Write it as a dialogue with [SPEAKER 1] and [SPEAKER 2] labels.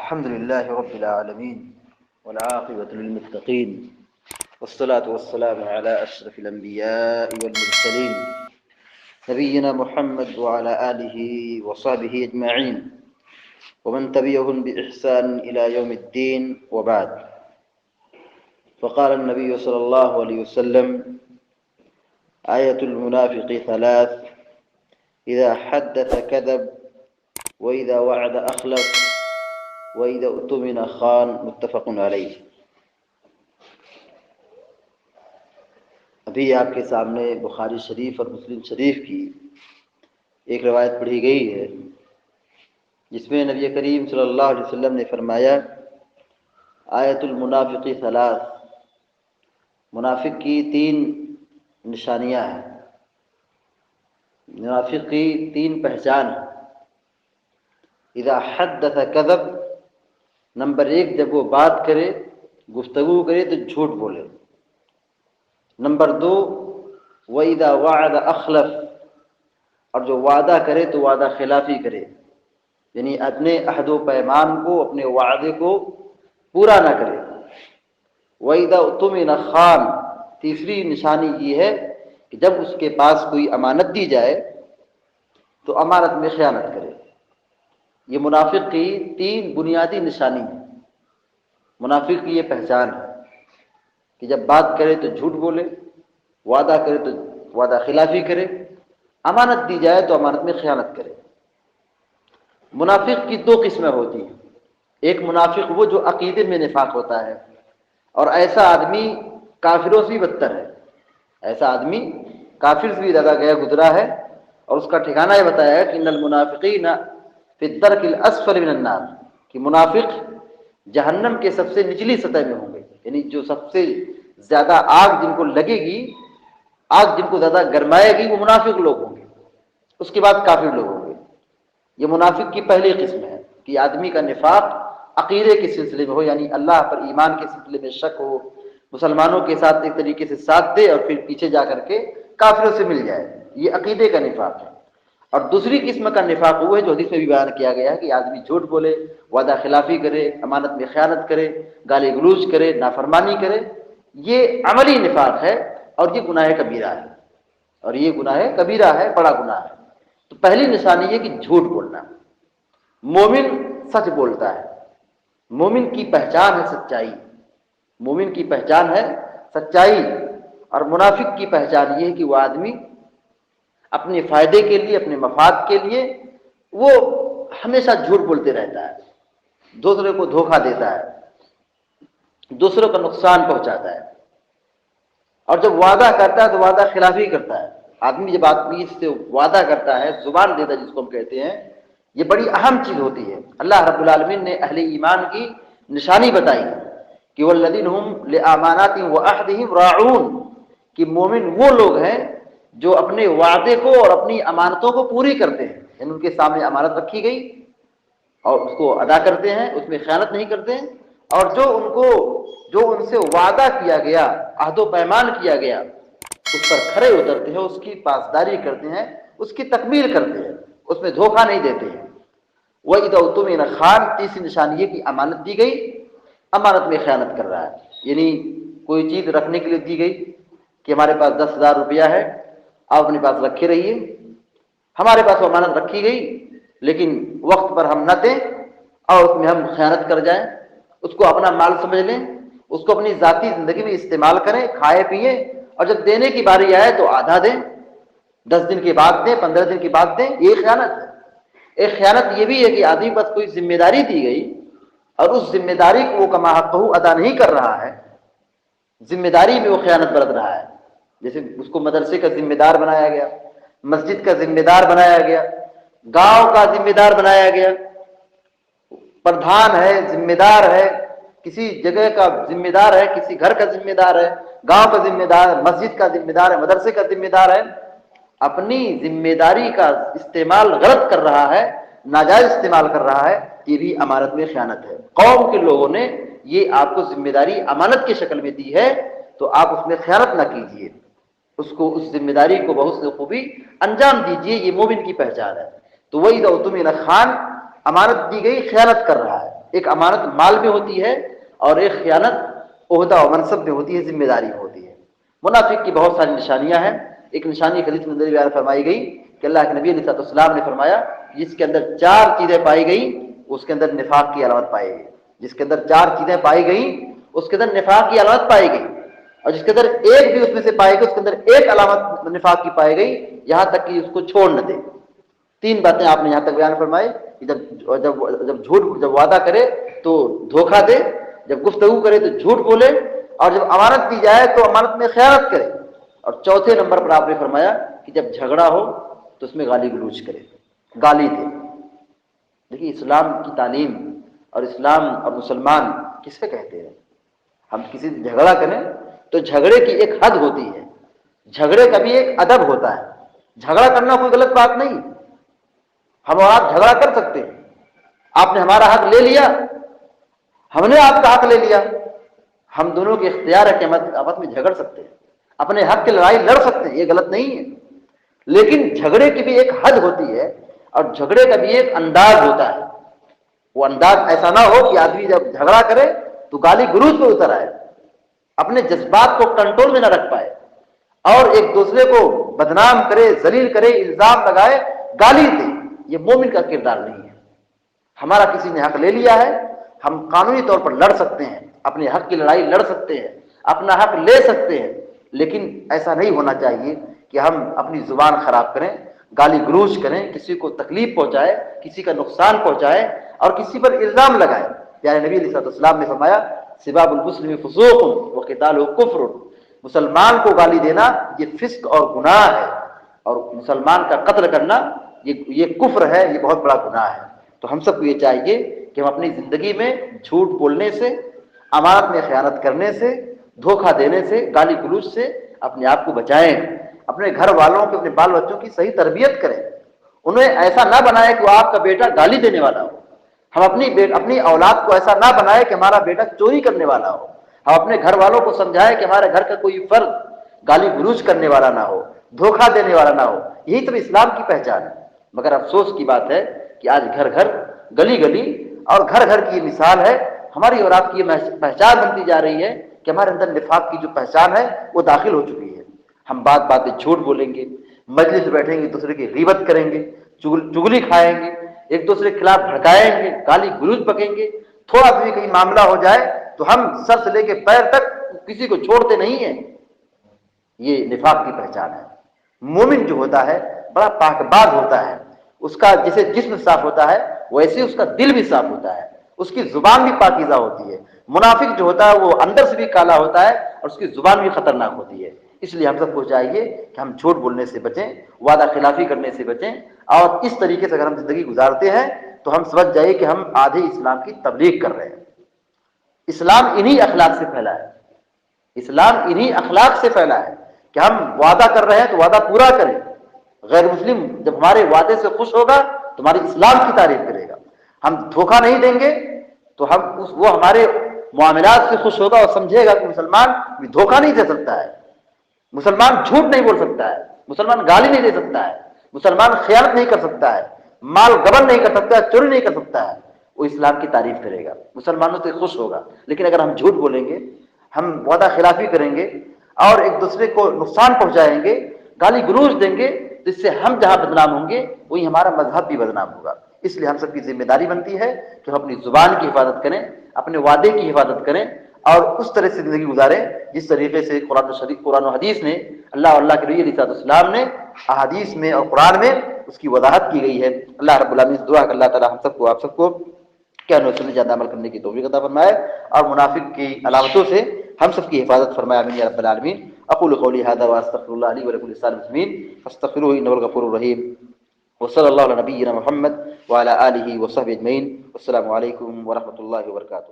[SPEAKER 1] الحمد لله رب العالمين والعاقبة للمتقين والصلاة والسلام على أشرف الأنبياء والمرسلين نبينا محمد وعلى آله وصحبه أجمعين ومن تبعهم بإحسان إلى يوم الدين وبعد. فقال النبي صلى الله عليه وسلم: آية المنافق ثلاث: إذا حدث كذب وإذا وعد أخلف وإذا اؤتمن خان. متفق علیہ. ابھی آپ کے سامنے بخاری شریف اور مسلم شریف کی ایک روایت پڑھی گئی ہے جس میں نبی کریم صلی اللہ علیہ وسلم نے فرمایا: آیت المنافق ثلاث، منافق کی تین نشانیاں ہیں، منافق کی تین پہچان ہیں. اذا حدث کذب، نمبر ایک، جب وہ بات کرے، گفتگو کرے تو جھوٹ بولے. نمبر دو، وَإِذَا وَعَدَ أَخْلَفَ، اور جو وعدہ کرے تو وعدہ خلافی کرے، یعنی اپنے عہد و پیمان کو، اپنے وعدے کو پورا نہ کرے. وَإِذَا اؤْتُمِنَ خَانَ، تیسری نشانی یہ ہے کہ جب اس کے پاس کوئی امانت دی جائے تو امانت میں خیانت کرے. یہ منافق کی تین بنیادی نشانی ہیں. منافق کی یہ پہچان ہے کہ جب بات کرے تو جھوٹ بولے، وعدہ کرے تو وعدہ خلافی کرے، امانت دی جائے تو امانت میں خیانت کرے. منافق کی دو قسمیں ہوتی ہیں. ایک منافق وہ جو عقیدے میں نفاق ہوتا ہے، اور ایسا آدمی کافروں سے بھی بدتر ہے. ایسا آدمی کافر سے بھی زیادہ گیا گزرا ہے، اور اس کا ٹھکانہ یہ بتایا ہے کہ ان المنافقین فی الدرک الاسفل من النار، کہ منافق جہنم کے سب سے نچلی سطح میں ہوں گے، یعنی جو سب سے زیادہ آگ جن کو لگے گی، آگ جن کو زیادہ گرمائے گی، وہ منافق لوگ ہوں گے. اس کے بعد کافر لوگ ہوں گے. یہ منافق کی پہلی قسم ہے کہ آدمی کا نفاق عقیدے کے سلسلے میں ہو، یعنی اللہ پر ایمان کے سلسلے میں شک ہو، مسلمانوں کے ساتھ ایک طریقے سے ساتھ دے اور پھر پیچھے جا کر کے کافروں سے مل جائے. یہ عقیدے کا نفاق ہے. اور دوسری قسم کا نفاق وہ ہے جو حدیث میں بھی بیان کیا گیا ہے کہ آدمی جھوٹ بولے، وعدہ خلافی کرے، امانت میں خیانت کرے، گالی گلوچ کرے، نافرمانی کرے. یہ عملی نفاق ہے اور یہ گناہ کبیرہ ہے، اور یہ گناہ کبیرہ ہے، بڑا گناہ ہے. تو پہلی نشانی یہ کہ جھوٹ بولنا. مومن سچ بولتا ہے، مومن کی پہچان ہے سچائی، مومن کی پہچان ہے سچائی. اور منافق کی پہچان یہ ہے کہ وہ آدمی اپنے فائدے کے لیے، اپنے مفاد کے لیے وہ ہمیشہ جھوٹ بولتے رہتا ہے، دوسرے کو دھوکہ دیتا ہے، دوسروں کا نقصان پہنچاتا ہے. اور جب وعدہ کرتا ہے تو وعدہ خلافی کرتا ہے. آدمی جب آدمی سے وعدہ کرتا ہے، زبان دیتا ہے جس کو ہم کہتے ہیں، یہ بڑی اہم چیز ہوتی ہے. اللہ رب العالمین نے اہل ایمان کی نشانی بتائی کہ والذین هم لاماناتهم وعهدهم راعون، کہ مومن وہ لوگ ہیں جو اپنے وعدے کو اور اپنی امانتوں کو پوری کرتے ہیں. یعنی ان کے سامنے امانت رکھی گئی اور اس کو ادا کرتے ہیں، اس میں خیانت نہیں کرتے ہیں. اور جو ان سے وعدہ کیا گیا، عہد و پیمان کیا گیا، اس پر کھرے اترتے ہیں، اس کی پاسداری کرتے ہیں، اس کی تکمیل کرتے ہیں، اس میں دھوکہ نہیں دیتے ہیں. وَإِذَا اؤْتُمِنَ خَانَ، تیسری نشانی یہ کہ امانت دی گئی، امانت میں خیانت کر رہا ہے. یعنی کوئی چیز رکھنے کے لیے دی گئی کہ ہمارے پاس 10,000 روپیہ ہے، آپ اپنے پاس رکھے رہیے. ہمارے پاس وہ امانت رکھی گئی لیکن وقت پر ہم نہ دیں اور اس میں ہم خیانت کر جائیں، اس کو اپنا مال سمجھ لیں، اس کو اپنی ذاتی زندگی میں استعمال کریں، کھائے پیئیں، اور جب دینے کی باری آئے تو آدھا دیں، 10 دن کے بعد دیں، 15 دن کے بعد دیں. یہ خیانت ہے. ایک خیانت یہ بھی ہے کہ آدمی پر کوئی ذمہ داری دی گئی اور اس ذمہ داری کو وہ کما حقہ ادا نہیں کر رہا ہے، ذمہ داری میں وہ خیانت برت رہا ہے. جیسے اس کو مدرسے کا ذمہ دار بنایا گیا، مسجد کا ذمہ دار بنایا گیا، گاؤں کا ذمہ دار بنایا گیا، پردھان ہے، ذمہ دار ہے، کسی جگہ کا ذمہ دار ہے، کسی گھر کا ذمہ دار ہے، گاؤں کا ذمہ دار ہے، مسجد کا ذمہ دار ہے، مدرسے کا ذمہ دار ہے. اپنی ذمہ داری کا استعمال غلط کر رہا ہے، ناجائز استعمال کر رہا ہے. یہ بھی امانت میں خیانت ہے. قوم کے لوگوں نے یہ آپ کو ذمہ داری امانت کی شکل میں دی ہے تو آپ اس میں خیانت نہ کیجیے، اس ذمہ داری کو بہت سے خوبی انجام دیجیے. یہ مومن کی پہچان ہے. تو وَإِذَا اؤْتُمِنَ خَانَ، امانت دی گئی، خیانت کر رہا ہے. ایک امانت مال میں ہوتی ہے اور ایک خیانت عہدہ و منصب میں ہوتی ہے، ذمہ داری میں ہوتی ہے۔ منافق کی بہت ساری نشانیاں ہیں۔ ایک نشانی حدیث میں بیان فرمائی گئی کہ اللہ کے نبی علیہ السلام نے فرمایا جس کے اندر 4 چیزیں پائی گئی اس کے اندر نفاق کی علامت پائی گئی۔ جس کے اندر 4 چیزیں پائی گئیں اس کے اندر نفاق کی علامت پائی گئی، اور جس کے اندر ایک بھی اس میں سے پائی گئی اس کے اندر ایک علامت نفاق کی پائی گئی، یہاں تک کہ اس کو چھوڑ نہ دے۔ 3 باتیں آپ نے یہاں تک بیان فرمائی کہ جب جھوٹ، جب وعدہ کرے تو دھوکہ دے، جب گفتگو کرے تو جھوٹ بولے، اور جب امانت دی جائے تو امانت میں خیانت کرے، اور چوتھے نمبر پر آپ نے فرمایا کہ جب جھگڑا ہو تو اس میں گالی گلوچ کرے، گالی دے۔ دیکھیے اسلام کی تعلیم اور اسلام اور مسلمان کس سے کہتے ہیں؟ ہم کسی سے جھگڑا کریں تو جھگڑے کی ایک حد ہوتی ہے، جھگڑے کا بھی ایک ادب ہوتا ہے۔ جھگڑا کرنا کوئی غلط بات نہیں، ہم اور آپ جھگڑا کر سکتے ہیں۔ آپ نے ہمارا حق لے لیا، ہم نے آپ کا حق لے لیا، ہم دونوں کے اختیار ہے کہ ہم آپس میں جھگڑ سکتے ہیں، اپنے حق کی لڑائی لڑ سکتے ہیں، یہ غلط نہیں ہے۔ لیکن جھگڑے کی بھی ایک حد ہوتی ہے اور جھگڑے کا بھی ایک انداز ہوتا ہے۔ وہ انداز ایسا نہ ہو کہ آدمی جب جھگڑا کرے تو گالی گلوچ پہ اتر آئے، اپنے جذبات کو کنٹرول میں نہ رکھ پائے اور ایک دوسرے کو بدنام کرے، ذلیل کرے، الزام لگائے، گالی دے۔ یہ مومن کا کردار نہیں ہے۔ ہمارا کسی نے حق لے لیا ہے، ہم قانونی طور پر لڑ سکتے ہیں، اپنے حق کی لڑائی لڑ سکتے ہیں، اپنا حق لے سکتے ہیں، لیکن ایسا نہیں ہونا چاہیے کہ ہم اپنی زبان خراب کریں، گالی گلوچ کریں، کسی کو تکلیف پہنچائے، کسی کا نقصان پہنچائے اور کسی پر الزام لگائے۔ پیارے نبی علیہ السلام نے فرمایا سباب المسلم فسوق وقتالہ کفر، مسلمان کو گالی دینا یہ فسق اور گناہ ہے، اور مسلمان کا قتل کرنا یہ کفر ہے، یہ بہت بڑا گناہ ہے۔ تو ہم سب کو یہ چاہیے کہ ہم اپنی زندگی میں جھوٹ بولنے سے، امانت میں خیانت کرنے سے، دھوکہ دینے سے، گالی گلوچ سے اپنے آپ کو بچائیں، اپنے گھر والوں کے، اپنے بال بچوں کی صحیح تربیت کریں، انہیں ایسا نہ بنائے کہ وہ آپ کا بیٹا گالی دینے والا ہو۔ ہم اپنی اولاد کو ایسا نہ بنائے کہ ہمارا بیٹا چوری کرنے والا ہو۔ ہم اپنے گھر والوں کو سمجھائے کہ ہمارے گھر کا کوئی فرد گالی گلوچ کرنے والا نہ ہو، دھوکہ دینے والا نہ ہو۔ یہی تو اسلام کی پہچان ہے۔ مگر افسوس کی بات ہے کہ آج گھر گھر، گلی گلی اور گھر گھر کی یہ مثال ہے، ہماری اور آپ کی یہ پہچان بنتی جا رہی ہے کہ ہمارے اندر نفاق کی جو پہچان ہے وہ داخل ہو چکی ہے۔ ہم باتیں جھوٹ بولیں گے، مجلس میں بیٹھیں گے دوسرے کی غیبت کریں گے، چگلی کھائیں گے، ایک دوسرے کے خلاف بھڑکائیں گے، گالی گلوچ بکیں گے، تھوڑا بھی کہیں معاملہ ہو جائے تو ہم سر سے لے کے پیر تک کسی کو چھوڑتے نہیں ہیں۔ یہ نفاق کی پہچان ہے۔ مومن جو ہوتا ہے بڑا پاک باز ہوتا ہے، اس کا جیسے جسم صاف ہوتا ہے ویسے اس کا دل بھی صاف ہوتا ہے، اس کی زبان بھی پاکیزہ ہوتی ہے۔ منافق جو ہوتا ہے وہ اندر سے بھی کالا ہوتا ہے اور اس کی زبان بھی خطرناک ہوتی ہے۔ اس لیے ہم سب کو چاہیے کہ ہم جھوٹ بولنے سے بچیں، وعدہ خلافی کرنے سے بچیں، اور اس طریقے سے اگر ہم زندگی گزارتے ہیں تو ہم سمجھ جائیے کہ ہم آدھے اسلام کی تبلیغ کر رہے ہیں۔ اسلام انہی اخلاق سے پھیلا ہے، اسلام انہی اخلاق سے پھیلا ہے کہ ہم وعدہ کر رہے ہیں تو وعدہ پورا کریں۔ غیر مسلم جب ہمارے وعدے سے خوش ہوگا تو ہماری اسلام کی تعریف کرے گا۔ ہم دھوکہ نہیں دیں گے تو وہ ہمارے معاملات سے خوش ہوگا اور سمجھے گا کہ مسلمان بھی دھوکہ نہیں دے سکتا ہے، مسلمان جھوٹ نہیں بول سکتا ہے، مسلمان گالی نہیں دے سکتا ہے، مسلمان خیانت نہیں کر سکتا ہے، مال گبن نہیں کر سکتا ہے، چوری نہیں کر سکتا ہے، وہ اسلام کی تعریف کرے گا، مسلمانوں سے خوش ہوگا۔ لیکن اگر ہم جھوٹ بولیں گے، ہم وعدہ خلافی کریں گے اور ایک دوسرے کو نقصان پہنچائیں گے، گالی گلوچ دیں گے، تو اس سے ہم جہاں بدنام ہوں گے وہیں ہمارا مذہب بھی بدنام ہوگا۔ اس لیے ہم سب کی ذمہ داری بنتی ہے کہ ہم اپنی زبان کی حفاظت کریں، اپنے وعدے کی حفاظت کریں اور اس طرح سے زندگی گزاریں جس طریقے سے قرآن و حدیث نے، اللہ اور اللہ کے نبی علیہ السلام نے احادیث میں اور قرآن میں اس کی وضاحت کی گئی ہے۔ اللہ رب العالمین سے دعا کہ اللہ تعالی ہم سب کو، آپ سب کو کیا نوسل زیادہ عمل کرنے کی توفیق عطا فرمائے اور منافق کی علامتوں سے ہم سب کی حفاظت فرمائے، آمین یا رب العالمین۔ اقول قولی ھذا واستغفر اللہ لی ولکم ولسائر المسلمین فاستغفروہ انہ هو الغفور الرحیم، وصلی اللہ علی نبینا محمد وعلی آلہ وصحبہ اجمعین۔ السلام علیکم ورحمۃ اللہ وبرکاتہ۔